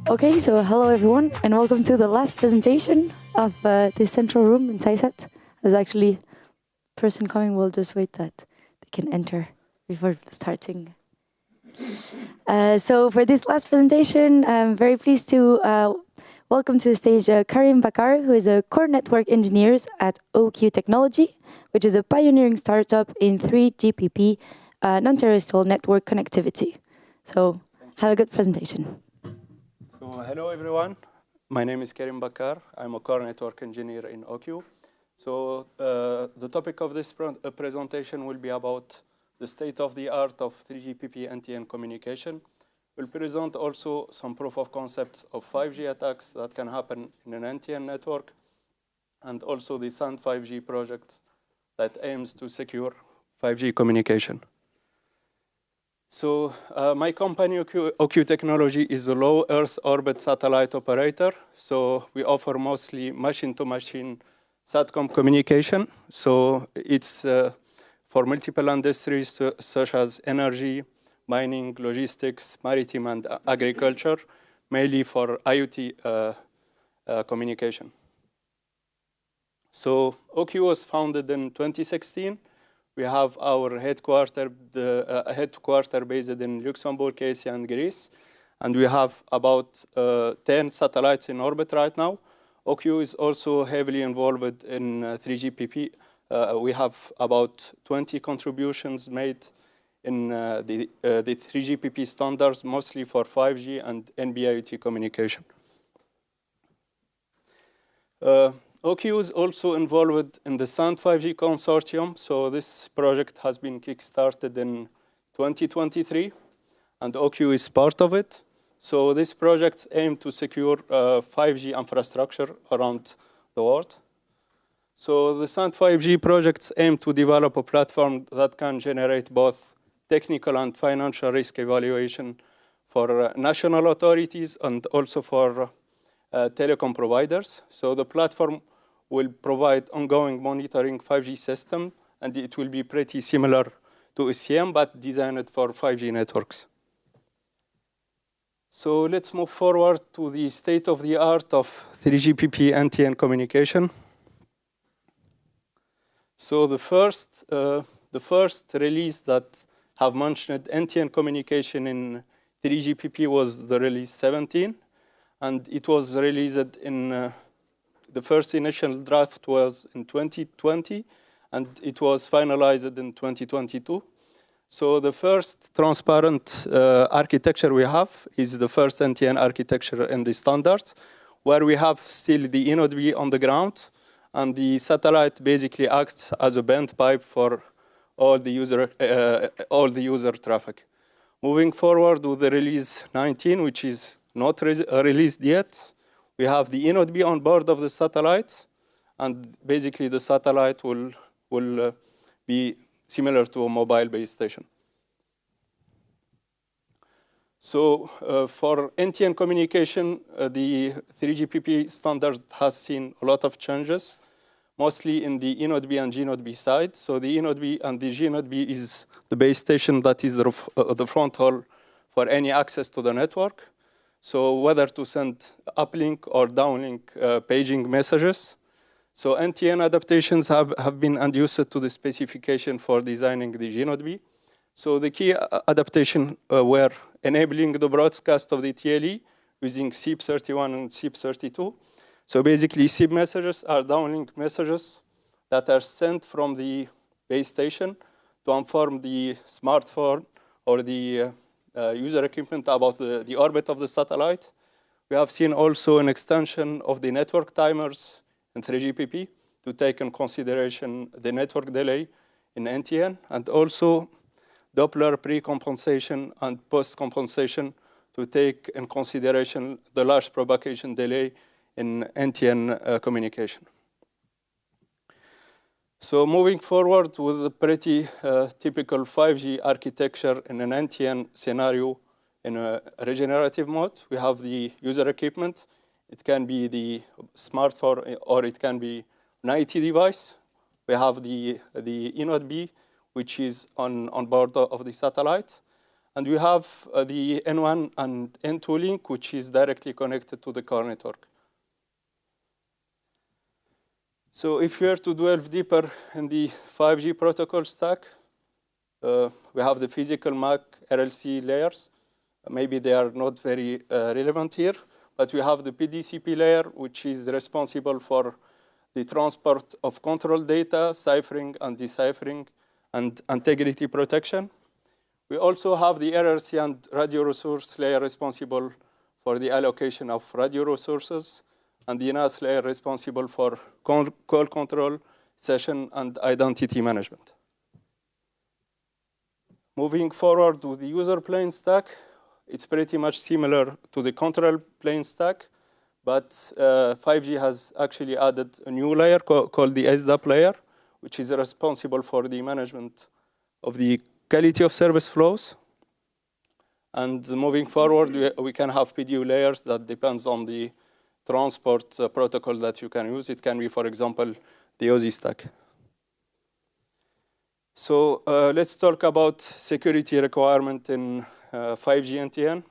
Okay, so hello everyone, and welcome to the last presentation of the central room in CYSAT. There's actually a person coming, we'll just wait that they can enter before starting. So for this last presentation, I'm very pleased to welcome to the stage Karim Baccar, who is a core network engineer at OQ Technology, which is a pioneering startup in 3GPP, non-terrestrial network connectivity. So have a good presentation. So hello everyone, my name is Karim Baccar. I'm a core network engineer in OQ. So the topic of this presentation will be about the state of the art of 3GPP NTN communication. We'll present also some proof of concepts of 5G attacks that can happen in an NTN network, and also the SAND5G project that aims to secure 5G communication. So my company, OQ Technology, is a low Earth orbit satellite operator. So we offer mostly machine-to-machine SATCOM communication. So it's for multiple industries such as energy, mining, logistics, maritime, and agriculture, mainly for IoT communication. So OQ was founded in 2016. We have our headquarters based in Luxembourg, Asia, and Greece. And we have about 10 satellites in orbit right now. OQ is also heavily involved in 3GPP. We have about 20 contributions made in the 3GPP standards, mostly for 5G and NB-IoT communication. OQ is also involved in the SAND5G consortium. So this project has been kickstarted in 2023, and OQ is part of it. So this project aims to secure 5G infrastructure around the world. So the SAND5G projects aim to develop a platform that can generate both technical and financial risk evaluation for national authorities and also for telecom providers. So the platform will provide ongoing monitoring 5G system, and it will be pretty similar to SCM, but designed for 5G networks. So let's move forward to the state of the art of 3GPP NTN communication. So the first release that have mentioned NTN communication in 3GPP was the release 17, and it was released in the first initial draft was in 2020, and it was finalized in 2022. So the first transparent architecture we have is the first NTN architecture in the standards, where we have still the inode on the ground, and the satellite basically acts as a bent pipe for all the user traffic. Moving forward with the release 19, which is not released yet, we have the inode on board of the satellite, and basically the satellite will be similar to a mobile base station. So for NTN communication, the 3GPP standard has seen a lot of changes, mostly in the inode and gnode B side. So the inode and the gnode B is the base station that is the front haul for any access to the network. So whether to send uplink or downlink paging messages. So NTN adaptations have been induced to the specification for designing the gnode B. So the key adaptation were enabling the broadcast of the TLE using SIP31 and SIP32. So basically SIP messages are downlink messages that are sent from the base station to inform the smartphone or the user equipment about the orbit of the satellite. We have seen also an extension of the network timers in 3GPP to take in consideration the network delay in NTN, and also Doppler pre-compensation and post-compensation to take in consideration the large propagation delay in NTN communication. So moving forward with a pretty typical 5G architecture in an NTN scenario in a regenerative mode, we have the user equipment. It can be the smartphone or it can be an IoT device. We have the inode B, which is on board of the satellite. And we have the N1 and N2 link, which is directly connected to the core network. So if we are to delve deeper in the 5G protocol stack, we have the physical MAC RLC layers. Maybe they are not very relevant here, but we have the PDCP layer, which is responsible for the transport of control data, ciphering and deciphering, and integrity protection. We also have the RRC and radio resource layer responsible for the allocation of radio resources, and the NAS layer responsible for call control, session, and identity management. Moving forward to the user plane stack, it's pretty much similar to the control plane stack, but 5G has actually added a new layer called the SDAP layer, which is responsible for the management of the quality of service flows. And moving forward, we can have PDU layers that depends on the transport protocol that you can use. It can be, for example, the OSI stack. So let's talk about security requirement in 5G NTN.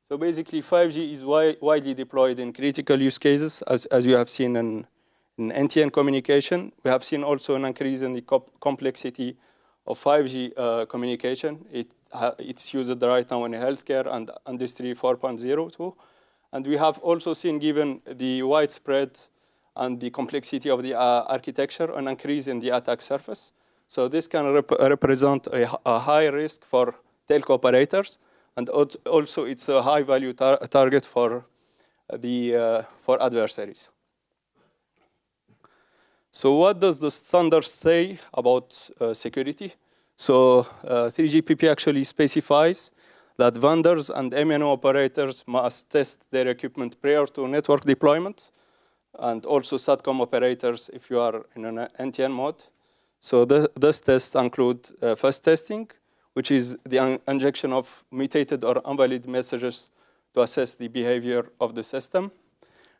So basically, 5G is widely deployed in critical use cases, as you have seen in NTN communication. We have seen also an increase in the complexity of 5G communication. It's used right now in healthcare and Industry 4.0 too. And we have also seen, given the widespread and the complexity of the architecture, an increase in the attack surface. So this can represent a high risk for telco operators, and also it's a high value target for adversaries. So what does the standard say about security? So 3GPP actually specifies that vendors and MNO operators must test their equipment prior to network deployment, and also SATCOM operators if you are in an NTN mode. So those tests include fuzz testing, which is the injection of mutated or invalid messages to assess the behavior of the system.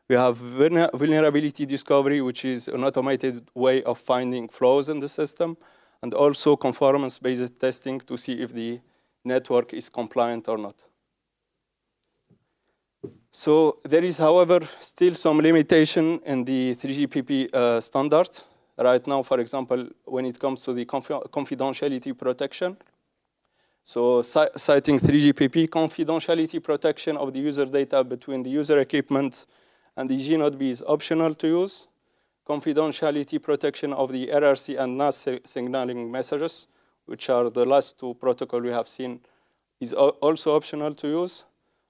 We have vulnerability discovery, which is an automated way of finding flaws in the system, and also conformance-based testing to see if the network is compliant or not. So there is, however, still some limitation in the 3GPP standard. Right now, for example, when it comes to the confidentiality protection, so citing 3GPP, confidentiality protection of the user data between the user equipment and the G-Node-B is optional to use. Confidentiality protection of the RRC and NAS signaling messages, which are the last two protocols we have seen, is also optional to use.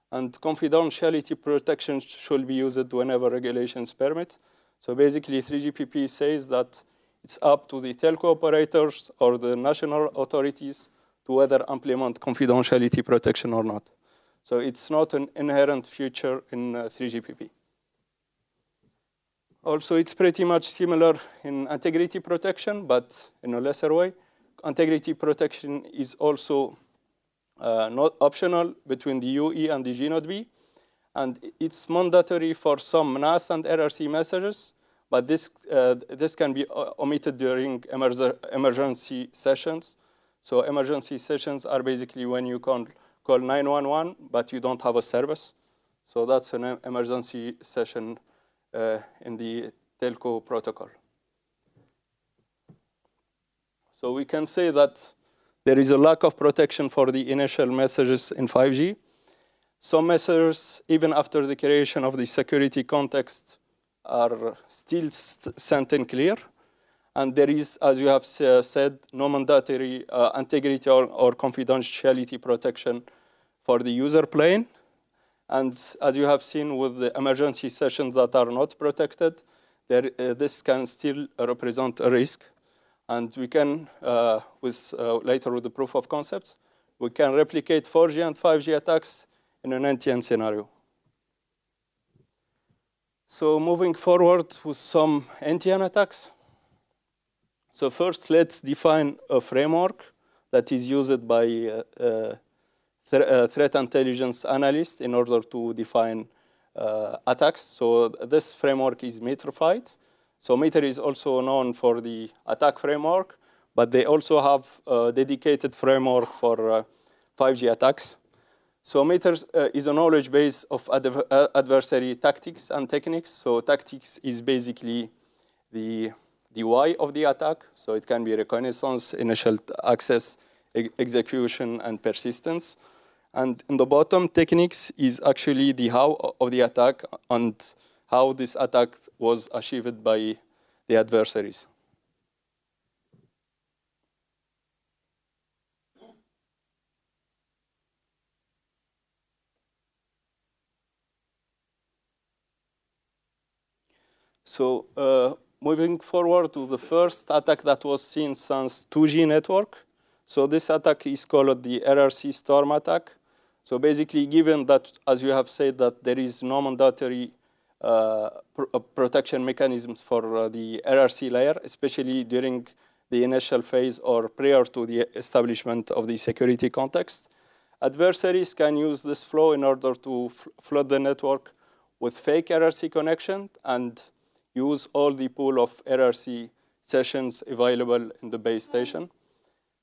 And confidentiality protection should be used whenever regulations permit. So basically, 3GPP says that it's up to the telco operators or the national authorities to whether implement confidentiality protection or not. So it's not an inherent feature in 3GPP. Also, it's pretty much similar in integrity protection, but in a lesser way. Integrity protection is also not optional between the UE and the G-Node-B. And it's mandatory for some NAS and RRC messages, but this can be omitted during emergency sessions. So emergency sessions are basically when you call 911, but you don't have a service. So that's an emergency session in the telco protocol. So we can say that there is a lack of protection for the initial messages in 5G. Some messages, even after the creation of the security context, are still sent in clear. And there is, as you have said, no mandatory integrity or confidentiality protection for the user plane. And as you have seen with the emergency sessions that are not protected, this can still represent a risk. And we can, later with the proof of concepts, we can replicate 4G and 5G attacks in an NTN scenario. So moving forward with some NTN attacks. So first, let's define a framework that is used by threat intelligence analysts in order to define attacks. So this framework is metrified. So meter is also known for the attack framework, but they also have a dedicated framework for 5G attacks. So METER is a knowledge base of adversary tactics and techniques. So tactics is basically the why of the attack. So it can be reconnaissance, initial access, execution, and persistence. And in the bottom, techniques is actually the how of the attack and how this attack was achieved by the adversaries. So moving forward to the first attack that was seen since 2G network. So this attack is called the RRC storm attack. So basically, given that, as you have said, that there is no mandatory protection mechanisms for the RRC layer, especially during the initial phase or prior to the establishment of the security context, adversaries can use this flow in order to flood the network with fake RRC connection and use all the pool of RRC sessions available in the base station.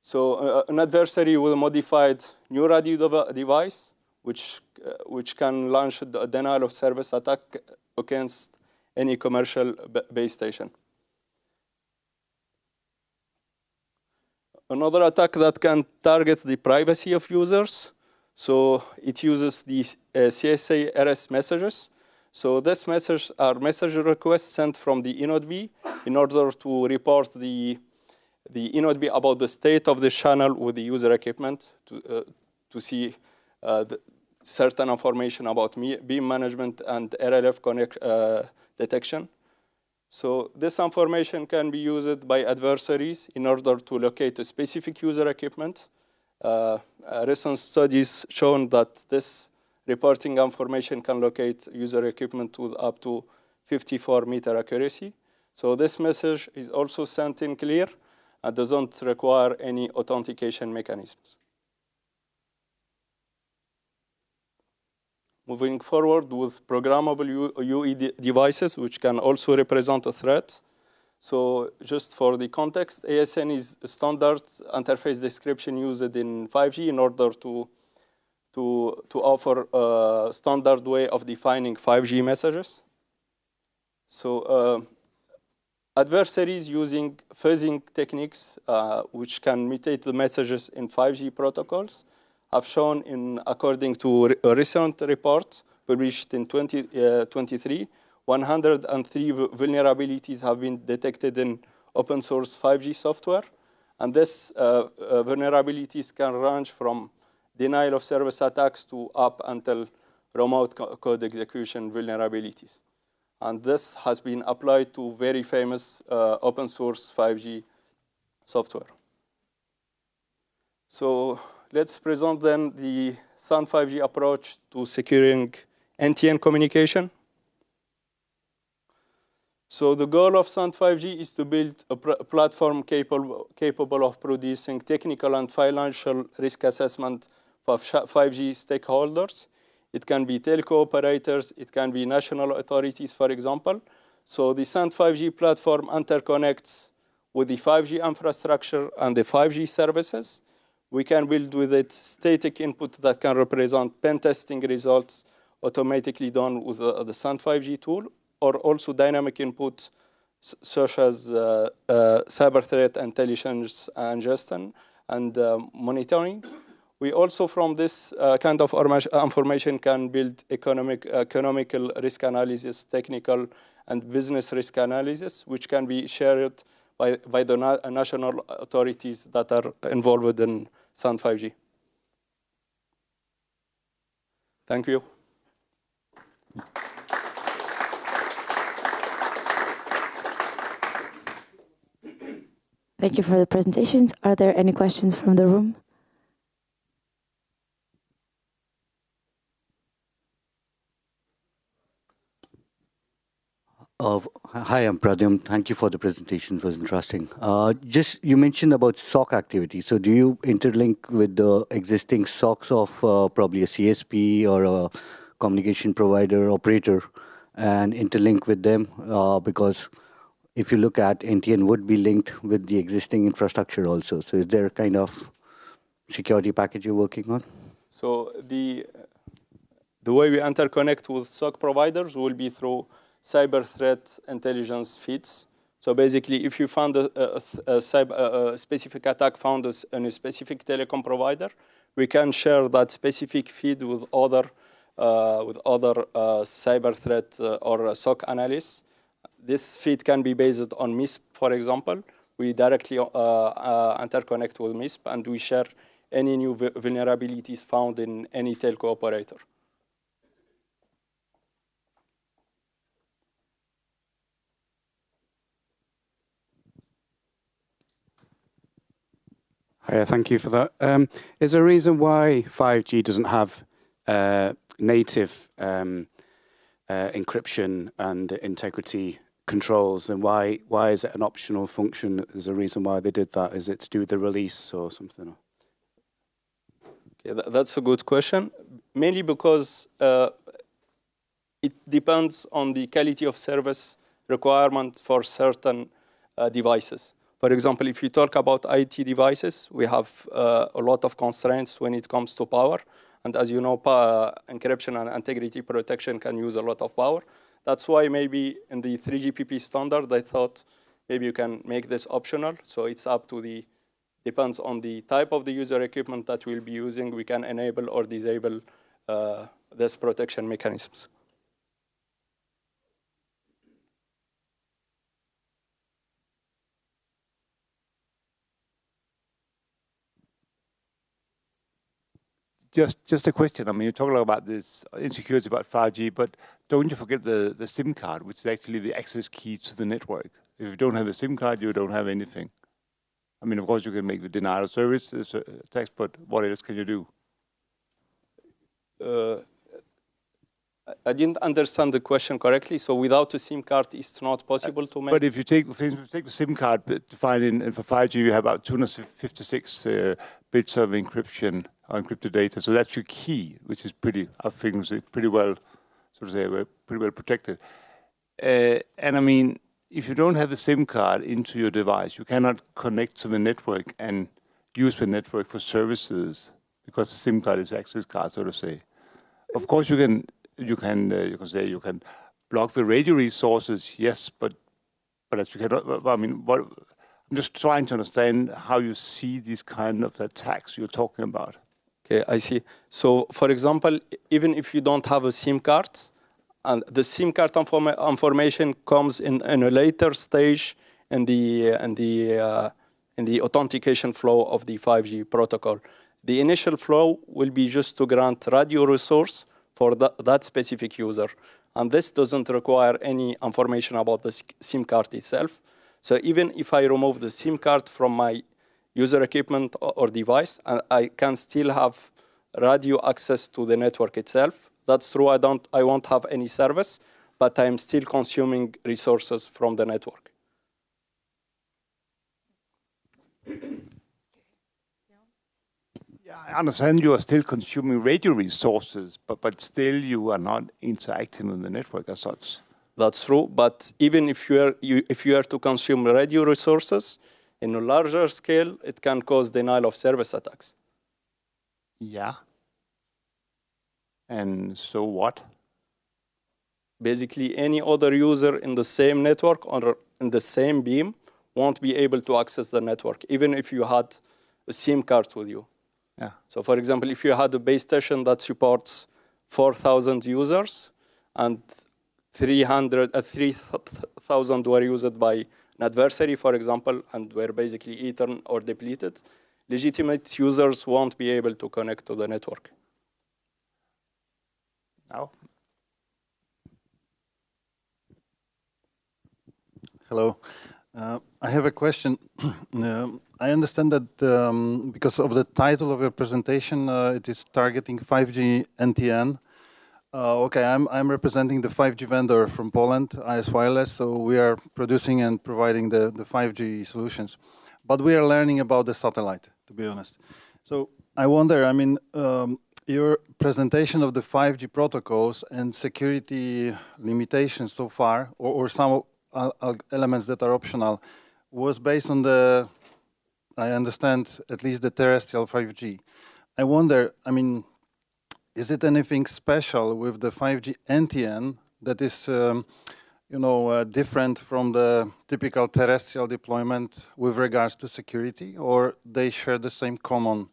So an adversary with a modified new radio device, which can launch a denial of service attack against any commercial base station. Another attack that can target the privacy of users. So it uses the CSA-RS messages. So these messages are message requests sent from the eNodeB in order to report the eNodeB about the state of the channel with the user equipment to see certain information about beam management and RLF detection. So this information can be used by adversaries in order to locate a specific user equipment. Recent studies shown that this reporting information can locate user equipment with up to 54-meter accuracy. So this message is also sent in clear and doesn't require any authentication mechanisms. Moving forward with programmable UE devices, which can also represent a threat. So just for the context, ASN is a standard interface description used in 5G in order to offer a standard way of defining 5G messages. So adversaries using fuzzing techniques, which can mutate the messages in 5G protocols, have shown, according to a recent report published in 2023, 103 vulnerabilities have been detected in open source 5G software. And these vulnerabilities can range from denial of service attacks to up until remote code execution vulnerabilities. And this has been applied to very famous open source 5G software. So let's present then the SAND5G approach to securing NTN communication. So the goal of SAND5G is to build a platform capable of producing technical and financial risk assessment for 5G stakeholders. It can be telco operators, it can be national authorities, for example. So the SAND5G platform interconnects with the 5G infrastructure and the 5G services. We can build with it static input that can represent pen testing results automatically done with the SAND5G tool, or also dynamic input such as cyber threat intelligence ingestion and monitoring. We also, from this kind of information, can build economical risk analysis, technical and business risk analysis, which can be shared by the national authorities that are involved in SAND5G. Thank you. Thank you for the presentations. Are there any questions from the room? Hi, I'm Pradyum. Thank you for the presentation. It was interesting. You mentioned about SOC activity. So do you interlink with the existing SOCs of probably a CSP or a communication provider operator and interlink with them? Because if you look at NTN would be linked with the existing infrastructure also. So is there a kind of security package you're working on? So the way we interconnect with SOC providers will be through cyber threat intelligence feeds. So basically, if you found a specific attack found on a specific telecom provider, we can share that specific feed with other cyber threat or SOC analysts. This feed can be based on MISP, for example. We directly interconnect with MISP, and we share any new vulnerabilities found in any telco operator. Hiya, thank you for that. Is there a reason why 5G doesn't have native encryption and integrity controls, and why is it an optional function? Is there a reason why they did that? Is it to do with the release or something? Okay, that's a good question. Mainly because it depends on the quality of service requirement for certain devices. For example, if you talk about IT devices, we have a lot of constraints when it comes to power. And as you know, encryption and integrity protection can use a lot of power. That's why maybe in the 3GPP standard, I thought maybe you can make this optional. So it's up to depends on the type of the user equipment that we'll be using. We can enable or disable this protection mechanisms. Just a question. I mean, you talk a lot about this insecurity about 5G, but don't you forget the SIM card, which is actually the access key to the network. If you don't have a SIM card, you don't have anything. I mean, of course, you can make the denial of service text, but what else can you do? I didn't understand the question correctly. So without a SIM card, it's not possible to make. But if you take, for instance, take the SIM card defined in for 5G, you have about 256 bits of encryption, encrypted data. So that's your key, which is pretty, I think, pretty well, sort of say, pretty well protected. And I mean, if you don't have a SIM card into your device, you cannot connect to the network and use the network for services because the SIM card is access card, so to say. Of course, you can block the radio resources, yes, but as you cannot. I mean, I'm just trying to understand how you see these kind of attacks you're talking about. Okay, I see. So, for example, even if you don't have a SIM card, and the SIM card information comes in a later stage in the authentication flow of the 5G protocol. The initial flow will be just to grant radio resource for that specific user. And this doesn't require any information about the SIM card itself. So even if I remove the SIM card from my user equipment or device, I can still have radio access to the network itself. That's true, I won't have any service, but I'm still consuming resources from the network. Yeah, I understand you are still consuming radio resources, but still you are not interacting with the network as such. That's true, but even if you are to consume radio resources in a larger scale, it can cause denial of service attacks. Yeah. And so what? Basically, any other user in the same network or in the same beam won't be able to access the network, even if you had a SIM card with you. Yeah. So for example, if you had a base station that supports 4,000 users and 3,000 were used by an adversary, for example, and were basically eaten or depleted, legitimate users won't be able to connect to the network. Now? Hello. I have a question. I understand that because of the title of your presentation, it is targeting 5G NTN. Okay, I'm representing the 5G vendor from Poland, IS Wireless, so we are producing and providing the 5G solutions. But we are learning about the satellite, to be honest. So I wonder, I mean, your presentation of the 5G protocols and security limitations so far, or some elements that are optional was based on the, I understand, at least the terrestrial 5G. I wonder, I mean, is it anything special with the 5G NTN that is, different from the typical terrestrial deployment with regards to security, or they share the same common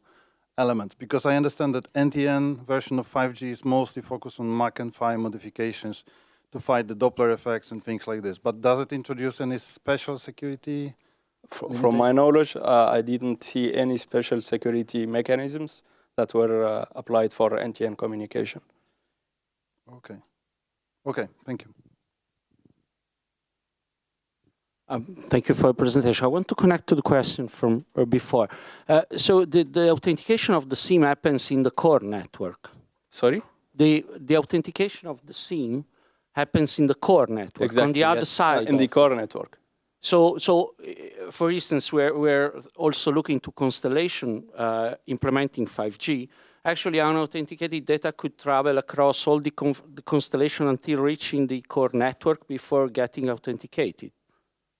elements? Because I understand that NTN version of 5G is mostly focused on Mach and Phi modifications to fight the Doppler effects and things like this. But does it introduce any special security? From my knowledge, I didn't see any special security mechanisms that were applied for NTN communication. Okay. Okay, thank you. Thank you for the presentation. I want to connect to the question from before. So the authentication of the SIM happens in the core network. Sorry? The authentication of the SIM happens in the core network, exactly, on the other yes. side. In the core network. So for instance, we're also looking to Constellation implementing 5G. Actually, unauthenticated data could travel across all the constellation until reaching the core network before getting authenticated.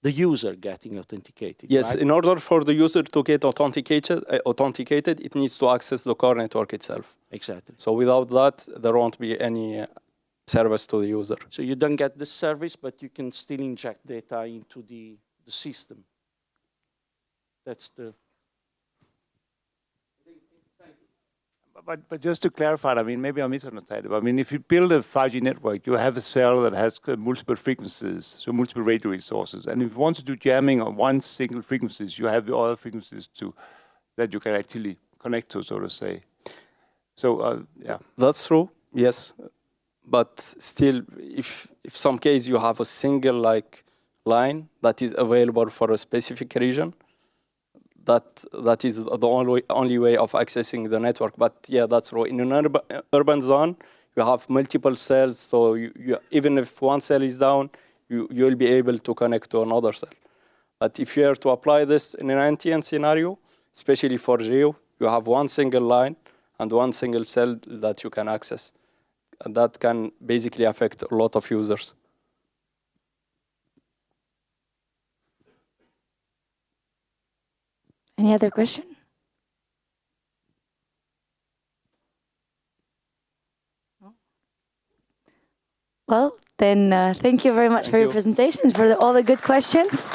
The user getting authenticated. Yes, right? in order for the user to get authenticated, it needs to access the core network itself. Exactly. So without that, there won't be any service to the user. So you don't get the service, but you can still inject data into the system. That's the... But just to clarify, I mean, maybe I misunderstood. I mean, if you build a 5G network, you have a cell that has multiple frequencies, so multiple radio resources. And if you want to do jamming on one single frequencies, you have the other frequencies that you can actually connect to, so to say. So, yeah. That's true, yes. But still, if some case you have a single line that is available for a specific region, that is the only way of accessing the network. But yeah, that's true. In an urban zone, you have multiple cells, so even if one cell is down, you'll be able to connect to another cell. But if you are to apply this in an NTN scenario, especially for geo, you have one single line and one single cell that you can access. And that can basically affect a lot of users. Any other question? Well, then thank you very much for your presentations, for all the good questions.